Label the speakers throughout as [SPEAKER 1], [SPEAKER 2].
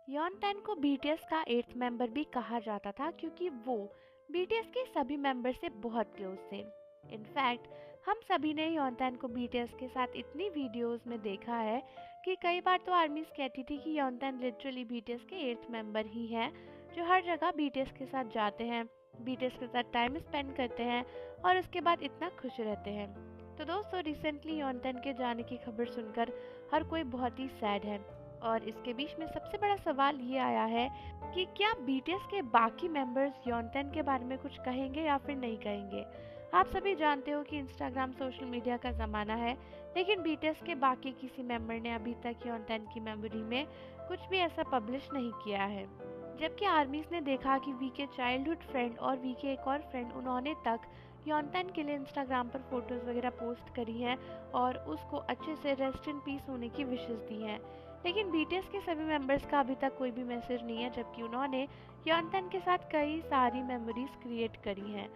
[SPEAKER 1] योनटेन को बीटीएस का 8th member भी कहा जाता था क्योंकि वो बीटीएस के सभी मेंबर से बहुत क्लोज थे। इनफैक्ट हम सभी ने योनटेन को बीटीएस के साथ इतनी वीडियोस में देखा है कि कई बार तो आर्मीज कहती थी कि योनटेन लिटरली बीटीएस के 8th मेंबर ही हैं, जो हर जगह बीटीएस के साथ जाते हैं, बीटीएस के साथ टाइम स्पेंड करते हैं और उसके बाद इतना खुश रहते हैं। तो दोस्तों, रिसेंटली योनटेन के जाने की खबर सुनकर हर कोई बहुत ही सैड है और इसके बीच में सबसे बड़ा सवाल ये आया है कि क्या बीटीएस के बाकी मेंबर्स योनटेन के बारे में कुछ कहेंगे या फिर नहीं कहेंगे। आप सभी जानते हो कि इंस्टाग्राम सोशल मीडिया का ज़माना है, लेकिन बीटीएस के बाकी किसी मेंबर ने अभी तक योनटेन की मेमोरी में कुछ भी ऐसा पब्लिश नहीं किया है। जबकि आर्मीज ने देखा कि वी के चाइल्डहुड फ्रेंड और वी के एक और फ्रेंड, उन्होंने तक योनटेन के लिए इंस्टाग्राम पर फोटोज़ वगैरह पोस्ट करी हैं और उसको अच्छे से रेस्ट इन पीस होने की विशेस दी हैं। लेकिन बीटीएस के सभी मेंबर्स का अभी तक कोई भी मैसेज नहीं है, जबकि उन्होंने योनटेन के साथ कई सारी मेमोरीज क्रिएट करी हैं।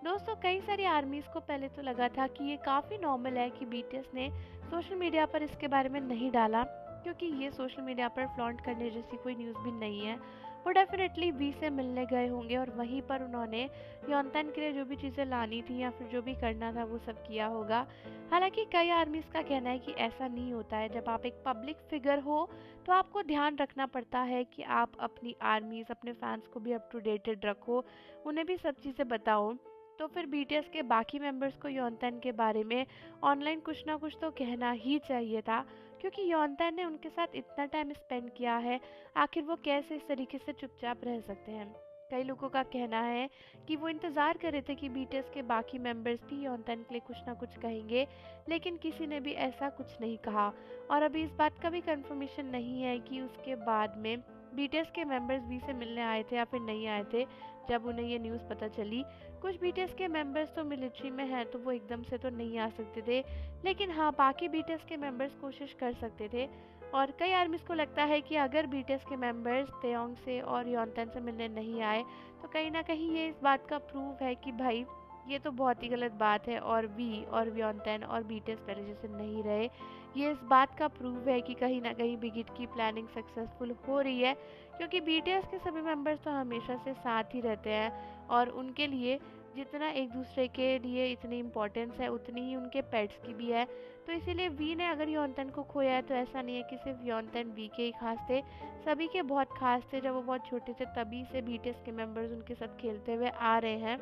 [SPEAKER 1] दोस्तों, कई सारी आर्मीज को पहले तो लगा था कि ये काफ़ी नॉर्मल है कि बीटीएस ने सोशल मीडिया पर इसके बारे में नहीं डाला, क्योंकि ये सोशल मीडिया पर फ्लॉन्ट करने जैसी कोई न्यूज़ भी नहीं है। वो डेफिनेटली वी से मिलने गए होंगे और वहीं पर उन्होंने योनटेन के लिए जो भी चीज़ें लानी थी या फिर जो भी करना था वो सब किया होगा। हालांकि कई आर्मीज का कहना है कि ऐसा नहीं होता है। जब आप एक पब्लिक फिगर हो तो आपको ध्यान रखना पड़ता है कि आप अपनी आर्मीज, अपने फैंस को भी अप टू डेटेड रखो, उन्हें भी सब चीज़ें बताओ। तो फिर बीटीएस के बाकी मेंबर्स को योनटेन के बारे में ऑनलाइन कुछ ना कुछ तो कहना ही चाहिए था, क्योंकि योनटेन ने उनके साथ इतना टाइम स्पेंड किया है। आखिर वो कैसे इस तरीके से चुपचाप रह सकते हैं। कई लोगों का कहना है कि वो इंतज़ार कर रहे थे कि बीटीएस के बाकी मेंबर्स भी योनटेन के लिए कुछ ना कुछ कहेंगे, लेकिन किसी ने भी ऐसा कुछ नहीं कहा। और अभी इस बात का भी कंफर्मेशन नहीं है कि उसके बाद में बीटीएस के मेंबर्स वी से मिलने आए थे या फिर नहीं आए थे। जब उन्हें ये न्यूज़ पता चली, कुछ बीटीएस के मेंबर्स तो मिलिट्री में हैं तो वो एकदम से तो नहीं आ सकते थे, लेकिन हाँ, बाकी बीटीएस के मेंबर्स कोशिश कर सकते थे। और कई आर्मीज को लगता है कि अगर बीटीएस के मेंबर्स तेयोंग से और योनटेन से मिलने नहीं आए तो कहीं ना कहीं ये इस बात का प्रूफ है कि भाई, ये तो बहुत ही गलत बात है और वी और योनटेन और बीटीएस पहले जैसे नहीं रहे। ये इस बात का प्रूफ है कि कहीं ना कहीं बिगिट की प्लानिंग सक्सेसफुल हो रही है, क्योंकि बीटीएस के सभी मेंबर्स तो हमेशा से साथ ही रहते हैं और उनके लिए जितना एक दूसरे के लिए इतनी इम्पोर्टेंस है उतनी ही उनके पेट्स की भी है। तो इसीलिए वी ने अगर योनटेन को खोया है तो ऐसा नहीं है कि सिर्फ योनटेन वी के ही खास थे, सभी के बहुत खास थे। जब वो बहुत छोटे थे तभी से बीटीएस के मेंबर्स उनके साथ खेलते हुए आ रहे हैं।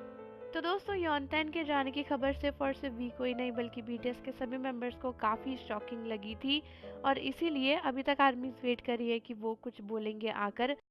[SPEAKER 1] तो दोस्तों, योनटेन के जाने की खबर सिर्फ और सिर्फ वी को ही नहीं बल्कि बीटीएस के सभी मेंबर्स को काफ़ी शॉकिंग लगी थी और इसीलिए अभी तक आर्मीज वेट कर रही है कि वो कुछ बोलेंगे आकर।